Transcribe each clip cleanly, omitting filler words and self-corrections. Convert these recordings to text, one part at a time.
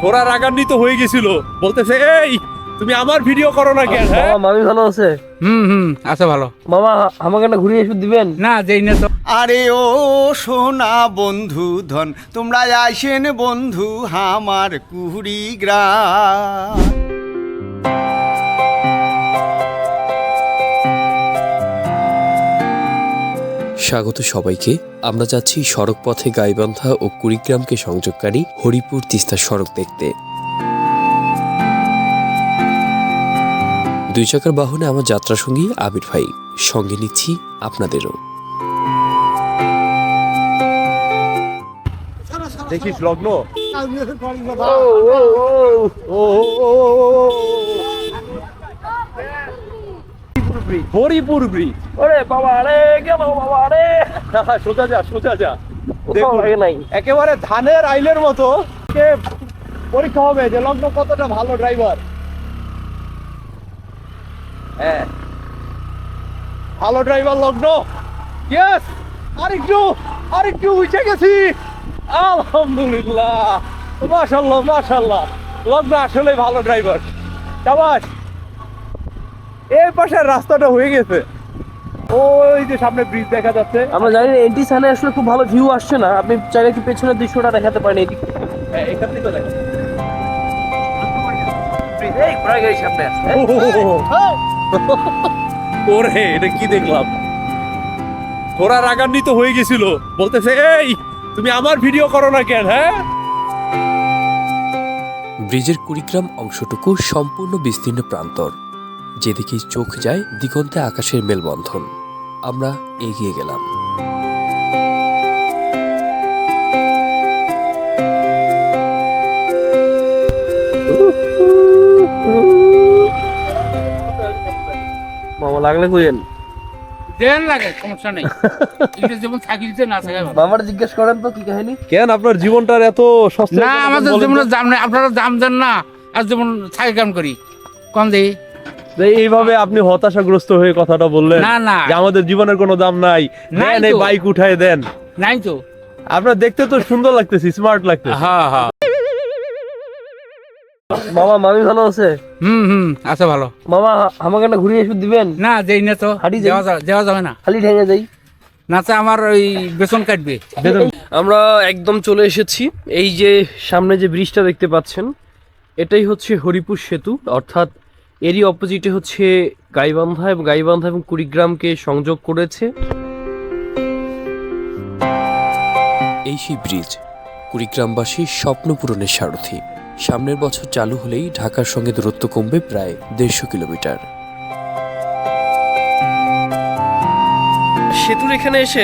ওরা রাগান্বিত হয়ে গেছিল, বলতেছে এই তুমি আমার ভিডিও করো না কেন? হ্যাঁ মামি ভালো আছে? আছে ভালো। মামা আমাকে না ঘুরিয়ে এসে দিবেন? না যেই না তো। আরে ও সোনা বন্ধু ধন, তোমরা আইসেন বন্ধু আমার কুড়িগ্রাম। স্বাগত সবাইকে। আমরা যাচ্ছি সড়ক পথে গাইবান্ধা ও কুড়িগ্রামকে সংযোগকারী হরিপুর তিস্তা সড়ক দেখতে। দুই চাকার বাহনে আমার যাত্রা সঙ্গী আবির ভাই, সঙ্গে নিচ্ছি আপনাদেরও। দেখিস লগ্ন হরিপুর ব্রিজ। ওরে বাবা রে, গেল বাবা রে। সোজা যা সোজা যা, নাই একেবারে ধানের আইলের মতো পরীক্ষা হবে যে লগ্ন কতটা ভালো ড্রাইভার। হ্যাঁ ভালো ড্রাইভার লগ্ন। ইয়েস, আরেকটু উঠে গেছি। আলহামদুলিল্লাহ, মাশাআল্লাহ মাশাআল্লাহ, লগ্ন আসলে ভালো ড্রাইভার। শাবাশ। এই পাশের রাস্তাটা হয়ে গেছে, ওই যে সামনে ব্রিজ দেখা যাচ্ছে। আমরা জানি না এন্টি সানে আসলে খুব ভালো ভিউ আসছে না, আপনি চাইলে কি পেছনের দৃশ্যটা দেখাতে পারেন? এদিক হ্যাঁ এখান থেকে দেখা এই ঘোড়া গাড়ি সামনে আসছে। ওরে এটা কি দেখলাম, ওরা রাগান্বিত হয়ে গেছিল, বলতেছে এই তুমি আমার ভিডিও করো না কেন? হ্যাঁ ব্রিজের কুড়িগ্রাম অংশটুকু সম্পূর্ণ বিস্তীর্ণ প্রান্তর, যেদিকে চোখ যায় দিগন্তে আকাশের মেলবন্ধন। আমরা এগিয়ে গেলাম। মামা লাগলে কইেন, দেন লাগে, সমস্যা নেই। এটা যেমন থাকি দিতে না থাকে। মামার জিজ্ঞেস করেন তো কি কাহিনী। কেন আপনার জীবনটার এত সস্তা? না আমাদের জীবনের দাম নেই, আপনারা দাম দেন না। আর যেমন থাকি কাম করি কম দেই। এইভাবে আপনি হতাশাগ্রস্ত হয়ে কথাটা বললেন না না, যে আমাদের জীবনের কোনো দাম নাই, নাই দেন এই তো। বাইক উঠায় দেন। নাই তো। আপনার দেখতে তো সুন্দর লাগতেছে, স্মার্ট লাগতেছে। হ্যাঁ হ্যাঁ। মামা মামি ভালো আছে? আছে ভালো। মামা আমাকে না ঘুরিয়ে এসে দিবেন? না যেই না তো, হাঁটি যাই? দেওয়া যাবে না। খালি ঠেঙে যাই না তো আমার ওই বেতন কাটবে। আমরা একদম চলে এসেছি। এই যে সামনে যে ব্রিজটা দেখতে পাচ্ছেন, এটাই হচ্ছে হরিপুর সেতু, অর্থাৎ এরই অপোজিটে হচ্ছে গাইবান্ধা এবং কুড়িগ্রামকে সংযোগ করেছে। এই সেই ব্রিজ কুড়িগ্রামবাসীর স্বপ্ন পূরণের সারথি। সামনের বছর চালু হলেই ঢাকার সঙ্গে দূরত্ব কমবে প্রায় 150 কিলোমিটার। সেতুর এখানে এসে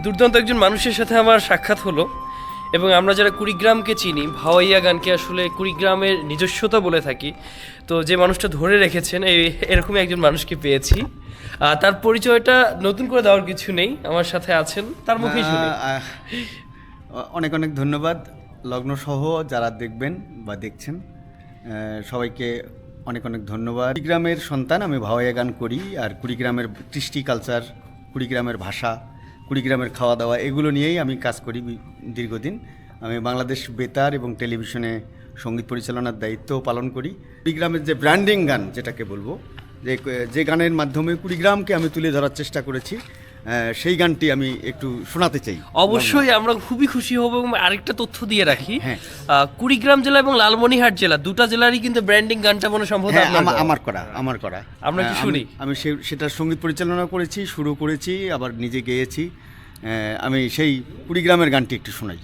দুর্দান্ত একজন মানুষের সাথে আমার সাক্ষাৎ হলো, এবং আমরা যারা কুড়িগ্রামকে চিনি, ভাওয়াইয়া গানকে আসলে কুড়িগ্রামের নিজস্বতা বলে থাকি। তো যে মানুষটা ধরে রেখেছেন, এরকমই একজন মানুষকে পেয়েছি। তার পরিচয়টা নতুন করে দেওয়ার কিছু নেই, আমার সাথে আছেন, তার মুখেই শুনি। অনেক অনেক ধন্যবাদ লগ্ন সহ যারা দেখবেন বা দেখছেন সবাইকে অনেক অনেক ধন্যবাদ। কুড়িগ্রামের সন্তান, আমি ভাওয়াইয়া গান করি, আর কুড়িগ্রামের কৃষ্টি কালচার, কুড়িগ্রামের ভাষা, কুড়িগ্রামের খাওয়া দাওয়া, এগুলো নিয়েই আমি কাজ করি দীর্ঘদিন। আমি বাংলাদেশ বেতার এবং টেলিভিশনে সঙ্গীত পরিচালনার দায়িত্ব পালন করি। কুড়িগ্রামের যে ব্র্যান্ডিং গান যেটাকে বলবো, যে গানের মাধ্যমে কুড়িগ্রামকে আমি তুলে ধরার চেষ্টা করেছি, সেই গানটি আমি একটু শোনাতে চাই। অবশ্যই আমরা খুবই খুশি হব। এবং আরেকটা তথ্য দিয়ে রাখি, হ্যাঁ। কুড়িগ্রাম জেলা এবং লালমনিরহাট জেলা, দুটা জেলারই কিন্তু ব্র্যান্ডিং গানটা মনে সম্ভবত হ্যাঁ, আপনার গাওয়া। আমার করা। আমরা কি শুনি? আমি সেটার সঙ্গীত পরিচালনা করেছি, শুরু করেছি, আবার নিজে গেয়েছি। আমি সেই কুড়িগ্রামের গানটি একটু শোনাই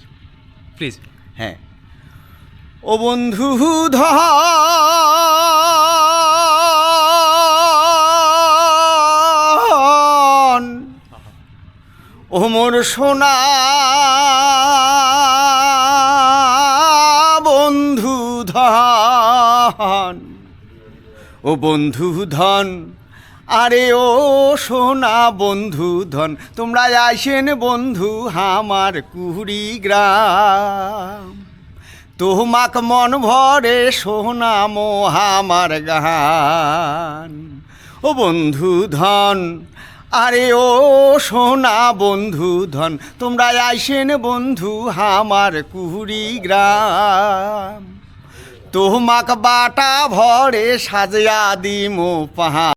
প্লিজ। হ্যাঁ। ও বন্ধু ধন, ও মোর সোনা বন্ধু ধন, ও বন্ধু ধন, আরে ও সোনা বন্ধু ধন, তোমরা আইসেন বন্ধু আমার কুড়িগ্রাম। তোমাক মন ভরে শোনামো আমার গান। ও বন্ধু ধন, আরে ও সোনা বন্ধু ধন তোমরা আইসেন বন্ধু আমার কুড়িগ্রাম তোমাক বাটা ভরে সাজিয়া দিমো পাহা